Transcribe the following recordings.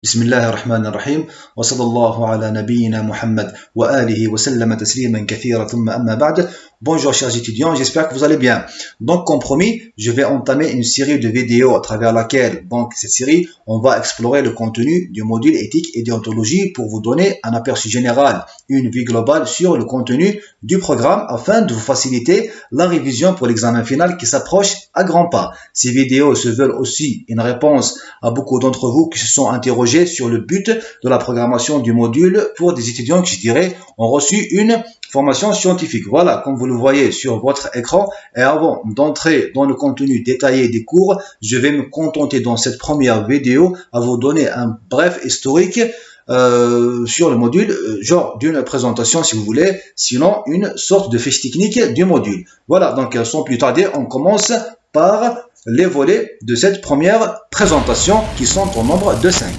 بسم الله الرحمن الرحيم وصلى الله على نبينا محمد وآله وسلم تسليما كثيرا ثم أما بعد. Bonjour chers étudiants, j'espère que vous allez bien. Donc comme promis, je vais entamer une série de vidéos à travers laquelle, donc cette série, on va explorer le contenu du module éthique et déontologie pour vous donner un aperçu général, une vue globale sur le contenu du programme afin de vous faciliter la révision pour l'examen final qui s'approche à grands pas. Ces vidéos se veulent aussi une réponse à beaucoup d'entre vous qui se sont interrogés sur le but de la programmation du module pour des étudiants qui, je dirais, ont reçu une formation scientifique. Voilà, comme vous le voyez sur votre écran. Et avant d'entrer dans le contenu détaillé des cours, je vais me contenter dans cette première vidéo à vous donner un bref historique sur le module, genre d'une présentation si vous voulez, sinon une sorte de fiche technique du module. Voilà, donc sans plus tarder, on commence par les volets de cette première présentation qui sont au nombre de 5.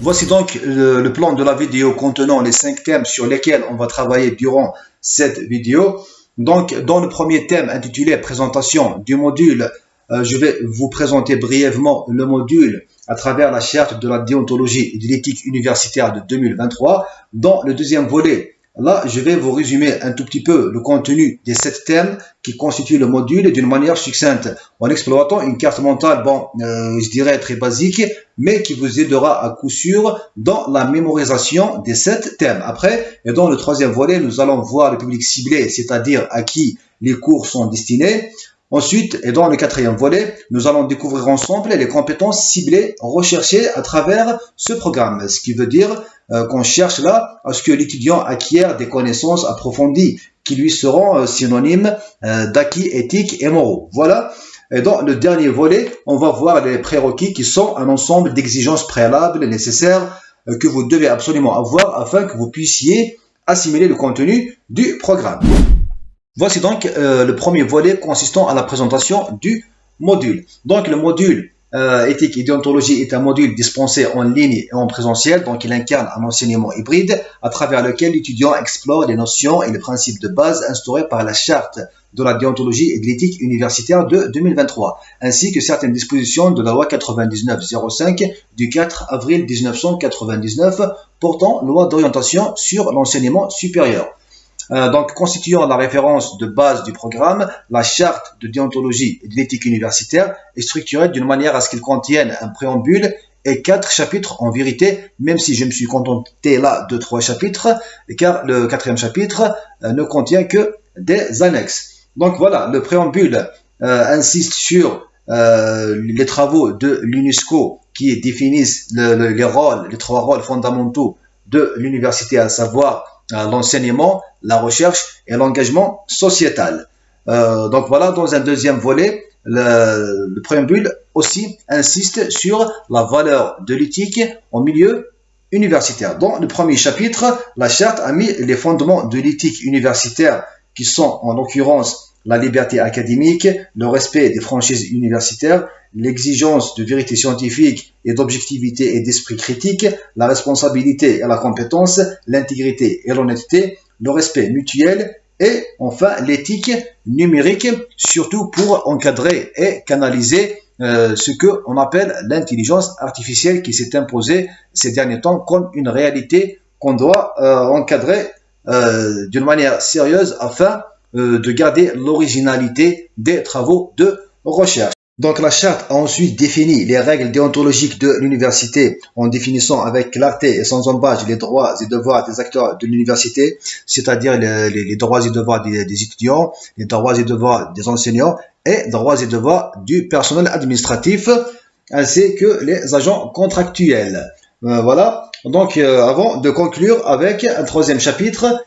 Voici donc le plan de la vidéo contenant les 5 thèmes sur lesquels on va travailler durant cette vidéo. Donc, dans le premier thème intitulé présentation du module, je vais vous présenter brièvement le module à travers la charte de la déontologie et de l'éthique universitaire de 2023. Dans le deuxième volet, là, je vais vous résumer un tout petit peu le contenu des 7 thèmes qui constituent le module d'une manière succincte en exploitant une carte mentale, je dirais très basique, mais qui vous aidera à coup sûr dans la mémorisation des 7 thèmes. Après, et dans le troisième volet, nous allons voir le public ciblé, c'est-à-dire à qui les cours sont destinés. Ensuite, et dans le quatrième volet, nous allons découvrir ensemble les compétences ciblées recherchées à travers ce programme. Ce qui veut dire qu'on cherche là à ce que l'étudiant acquiert des connaissances approfondies qui lui seront synonymes d'acquis éthiques et moraux. Voilà. Et dans le dernier volet, on va voir les prérequis qui sont un ensemble d'exigences préalables nécessaires que vous devez absolument avoir afin que vous puissiez assimiler le contenu du programme. Voici donc le premier volet consistant à la présentation du module. Donc le module éthique et déontologie est un module dispensé en ligne et en présentiel, donc il incarne un enseignement hybride à travers lequel l'étudiant explore les notions et les principes de base instaurés par la charte de la déontologie et de l'éthique universitaire de 2023, ainsi que certaines dispositions de la loi 99/05 du 4 avril 1999 portant loi d'orientation sur l'enseignement supérieur. Donc, constituant la référence de base du programme, la charte de déontologie et de l'éthique universitaire est structurée d'une manière à ce qu'il contienne un préambule et 4 chapitres en vérité, même si je me suis contenté là de 3 chapitres, car le 4e chapitre ne contient que des annexes. Donc voilà, le préambule insiste sur les travaux de l'UNESCO qui définissent les 3 rôles fondamentaux de l'université, à savoir l'enseignement, la recherche et l'engagement sociétal. Donc voilà, dans un deuxième volet, le préambule aussi insiste sur la valeur de l'éthique en milieu universitaire. Dans le premier chapitre, la charte a mis les fondements de l'éthique universitaire qui sont en l'occurrence la liberté académique, le respect des franchises universitaires, l'exigence de vérité scientifique et d'objectivité et d'esprit critique, la responsabilité et la compétence, l'intégrité et l'honnêteté, le respect mutuel et enfin l'éthique numérique, surtout pour encadrer et canaliser ce qu'on appelle l'intelligence artificielle qui s'est imposée ces derniers temps comme une réalité qu'on doit encadrer d'une manière sérieuse afin de garder l'originalité des travaux de recherche. Donc la charte a ensuite défini les règles déontologiques de l'université en définissant avec clarté et sans embâche les droits et devoirs des acteurs de l'université, c'est-à-dire les droits et devoirs des étudiants, les droits et devoirs des enseignants et droits et devoirs du personnel administratif ainsi que les agents contractuels. Voilà. Donc avant de conclure avec un troisième chapitre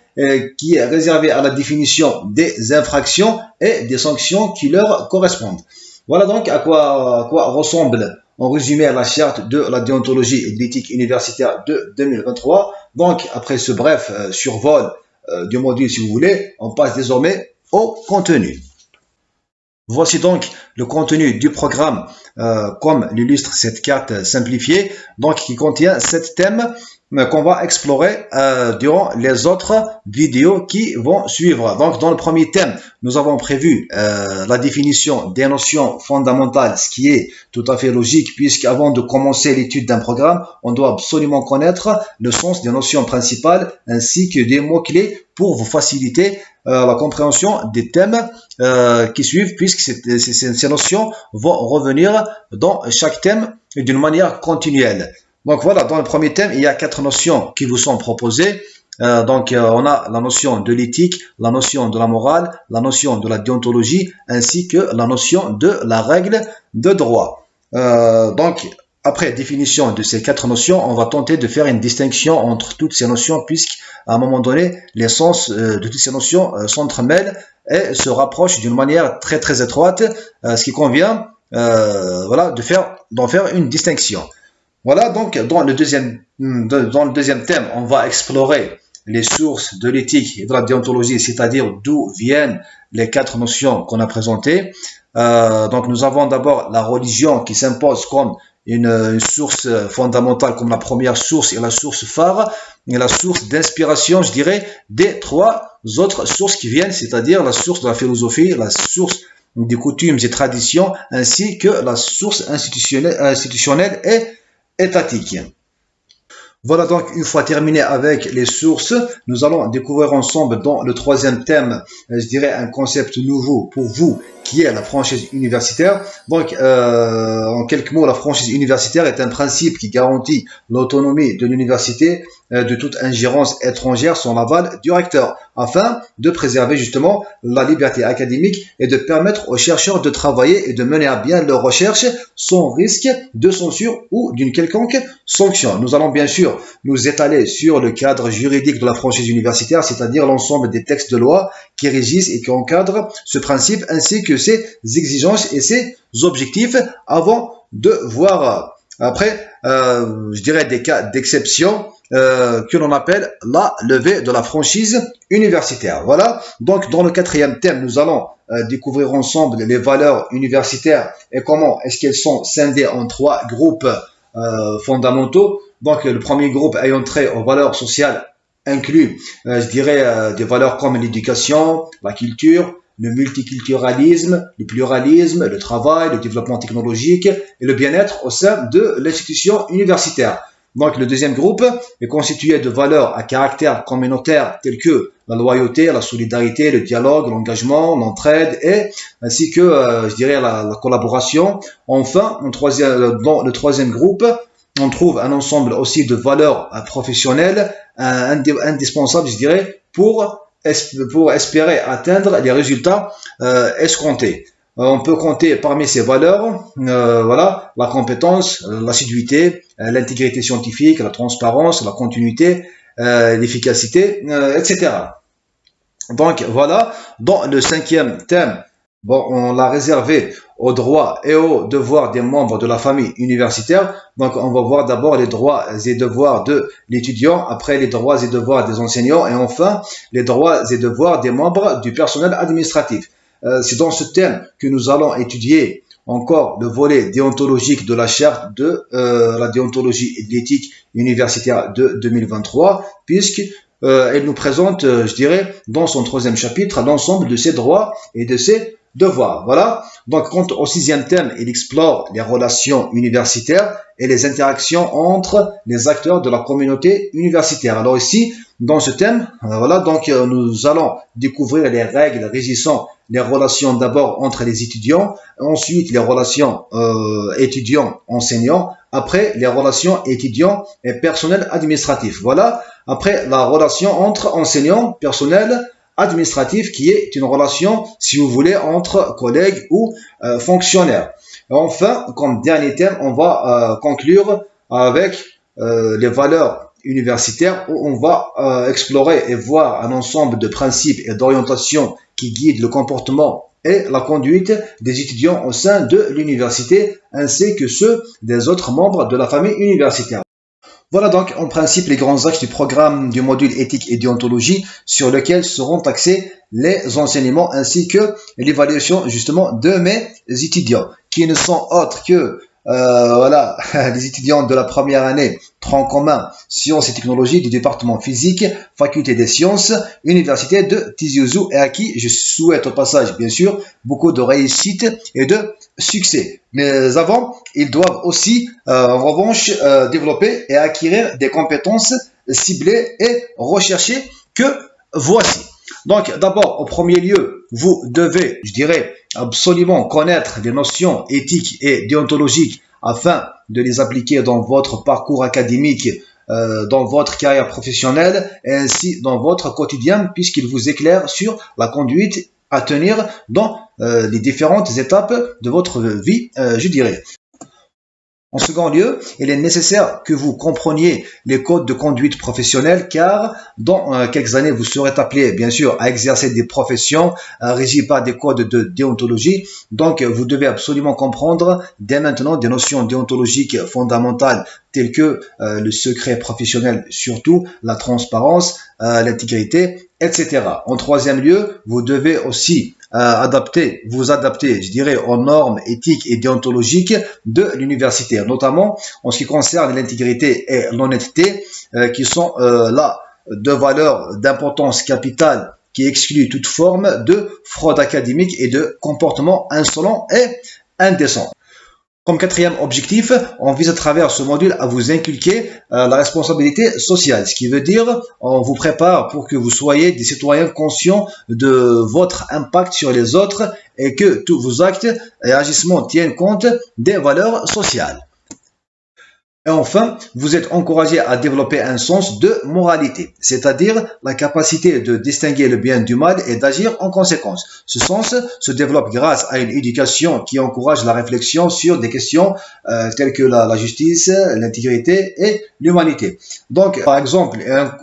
qui est réservé à la définition des infractions et des sanctions qui leur correspondent. Voilà donc à quoi ressemble en résumé la charte de la déontologie et de l'éthique universitaire de 2023. Donc après ce bref survol du module si vous voulez, on passe désormais au contenu. Voici donc le contenu du programme comme l'illustre cette carte simplifiée, donc qui contient 7 thèmes qu'on va explorer durant les autres vidéos qui vont suivre. Donc, dans le premier thème, nous avons prévu la définition des notions fondamentales, ce qui est tout à fait logique, puisqu'avant de commencer l'étude d'un programme, on doit absolument connaître le sens des notions principales ainsi que des mots-clés pour vous faciliter la compréhension des thèmes qui suivent, puisque ces notions vont revenir dans chaque thème d'une manière continuelle. Donc voilà, dans le premier thème, il y a 4 notions qui vous sont proposées. On a la notion de l'éthique, la notion de la morale, la notion de la déontologie, ainsi que la notion de la règle de droit. Après définition de ces 4 notions, on va tenter de faire une distinction entre toutes ces notions, puisqu'à un moment donné, les sens de toutes ces notions s'entremêlent et se rapprochent d'une manière très très étroite, ce qui convient d'en faire une distinction. Voilà, donc dans le deuxième thème, on va explorer les sources de l'éthique et de la déontologie, c'est-à-dire d'où viennent les 4 notions qu'on a présentées. Donc nous avons d'abord la religion qui s'impose comme une source fondamentale, comme la première source et la source phare, et la source d'inspiration, je dirais, des 3 autres sources qui viennent, c'est-à-dire la source de la philosophie, la source des coutumes et traditions, ainsi que la source institutionnelle et étatique. Voilà, donc une fois terminé avec les sources, nous allons découvrir ensemble dans le troisième thème, je dirais un concept nouveau pour vous qui est la franchise universitaire. Donc en quelques mots, la franchise universitaire est un principe qui garantit l'autonomie de l'université de toute ingérence étrangère sans l'aval du recteur, afin de préserver justement la liberté académique et de permettre aux chercheurs de travailler et de mener à bien leurs recherches sans risque de censure ou d'une quelconque sanction. Nous allons bien sûr nous étaler sur le cadre juridique de la franchise universitaire, c'est-à-dire l'ensemble des textes de loi qui régissent et qui encadrent ce principe, ainsi que ses exigences et ses objectifs, avant de voir après, je dirais des cas d'exception que l'on appelle la levée de la franchise universitaire. Voilà, donc dans le quatrième thème, nous allons découvrir ensemble les valeurs universitaires et comment est-ce qu'elles sont scindées en 3 groupes fondamentaux. Donc le premier groupe ayant trait aux valeurs sociales inclut, je dirais, des valeurs comme l'éducation, la culture, le multiculturalisme, le pluralisme, le travail, le développement technologique et le bien-être au sein de l'institution universitaire. Donc le deuxième groupe est constitué de valeurs à caractère communautaire telles que la loyauté, la solidarité, le dialogue, l'engagement, l'entraide et ainsi que, je dirais, la collaboration. Enfin, dans le troisième groupe, on trouve un ensemble aussi de valeurs professionnelles indispensables, je dirais, pour espérer atteindre les résultats escomptés. On peut compter parmi ces valeurs, voilà, la compétence, l'assiduité, l'intégrité scientifique, la transparence, la continuité, l'efficacité, etc. Donc voilà, dans le cinquième thème, bon, on l'a réservé aux droits et aux devoirs des membres de la famille universitaire. Donc, on va voir d'abord les droits et devoirs de l'étudiant, après les droits et devoirs des enseignants, et enfin les droits et devoirs des membres du personnel administratif. C'est dans ce thème que nous allons étudier encore le volet déontologique de la charte de la déontologie et de l'éthique universitaire de 2023, puisque elle nous présente, je dirais, dans son troisième chapitre, l'ensemble de ses droits et de ses devoirs. Voilà. Donc, quant au sixième thème, il explore les relations universitaires et les interactions entre les acteurs de la communauté universitaire. Alors ici, dans ce thème, voilà, donc nous allons découvrir les règles régissant les relations d'abord entre les étudiants, ensuite les relations étudiants-enseignants, après les relations étudiants et personnel administratif. Voilà, après la relation entre enseignants, personnel administratif, qui est une relation, si vous voulez, entre collègues ou fonctionnaires. Enfin, comme dernier thème, on va conclure avec les valeurs universitaires, où on va explorer et voir un ensemble de principes et d'orientations qui guident le comportement et la conduite des étudiants au sein de l'université, ainsi que ceux des autres membres de la famille universitaire. Voilà donc en principe les grands axes du programme du module éthique et déontologie sur lequel seront axés les enseignements ainsi que l'évaluation justement de mes étudiants, qui ne sont autres que voilà, les étudiants de la première année, tronc commun, sciences et technologies du département physique, faculté des sciences, université de Tizi Ouzou, et à qui je souhaite au passage, bien sûr, beaucoup de réussite et de succès. Mais avant, ils doivent aussi, en revanche, développer et acquérir des compétences ciblées et recherchées que voici. Donc, d'abord, au premier lieu, vous devez, je dirais, absolument connaître les notions éthiques et déontologiques afin de les appliquer dans votre parcours académique, dans votre carrière professionnelle et ainsi dans votre quotidien, puisqu'il vous éclaire sur la conduite à tenir dans les différentes étapes de votre vie, je dirais. En second lieu, il est nécessaire que vous compreniez les codes de conduite professionnelle car dans quelques années, vous serez appelé, bien sûr, à exercer des professions régies par des codes de déontologie. Donc, vous devez absolument comprendre dès maintenant des notions déontologiques fondamentales telles que le secret professionnel, surtout la transparence, l'intégrité, etc. En troisième lieu, vous devez aussi vous adapter, je dirais, aux normes éthiques et déontologiques de l'université, notamment en ce qui concerne l'intégrité et l'honnêteté, qui sont là deux valeurs d'importance capitale qui excluent toute forme de fraude académique et de comportement insolent et indécent. Comme quatrième objectif, on vise à travers ce module à vous inculquer la responsabilité sociale, ce qui veut dire on vous prépare pour que vous soyez des citoyens conscients de votre impact sur les autres et que tous vos actes et agissements tiennent compte des valeurs sociales. Et enfin, vous êtes encouragé à développer un sens de moralité, c'est-à-dire la capacité de distinguer le bien du mal et d'agir en conséquence. Ce sens se développe grâce à une éducation qui encourage la réflexion sur des questions telles que la justice, l'intégrité et l'humanité. Donc, par exemple,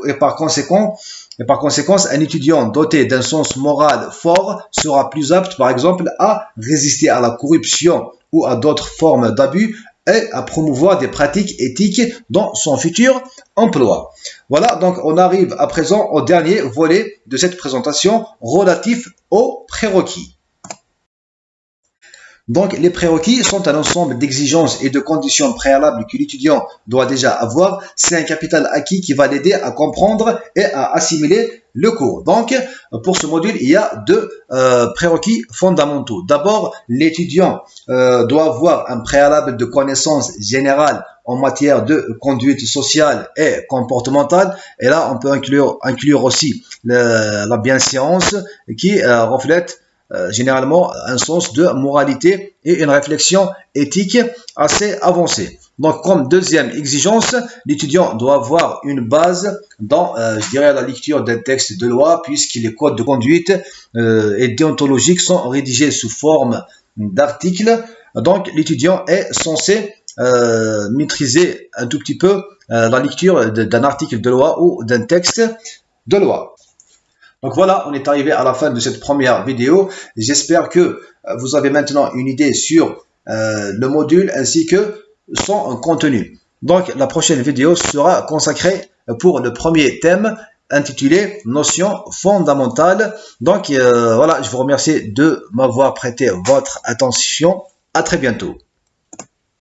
et par conséquence, un étudiant doté d'un sens moral fort sera plus apte, par exemple, à résister à la corruption ou à d'autres formes d'abus et à promouvoir des pratiques éthiques dans son futur emploi. Voilà, donc on arrive à présent au dernier volet de cette présentation relatif aux prérequis. Donc, les prérequis sont un ensemble d'exigences et de conditions préalables que l'étudiant doit déjà avoir. C'est un capital acquis qui va l'aider à comprendre et à assimiler le cours. Donc, pour ce module, il y a deux prérequis fondamentaux. D'abord, l'étudiant doit avoir un préalable de connaissances générales en matière de conduite sociale et comportementale. Et là, on peut inclure aussi la bienséance qui reflète généralement un sens de moralité et une réflexion éthique assez avancée. Donc, comme deuxième exigence, l'étudiant doit avoir une base dans, je dirais, la lecture d'un texte de loi, puisque les codes de conduite et déontologiques sont rédigés sous forme d'articles. Donc, l'étudiant est censé maîtriser un tout petit peu la lecture d'un article de loi ou d'un texte de loi. Donc voilà, on est arrivé à la fin de cette première vidéo. J'espère que vous avez maintenant une idée sur le module ainsi que son contenu. Donc la prochaine vidéo sera consacrée pour le premier thème intitulé Notions fondamentales. Donc voilà, je vous remercie de m'avoir prêté votre attention. À très bientôt.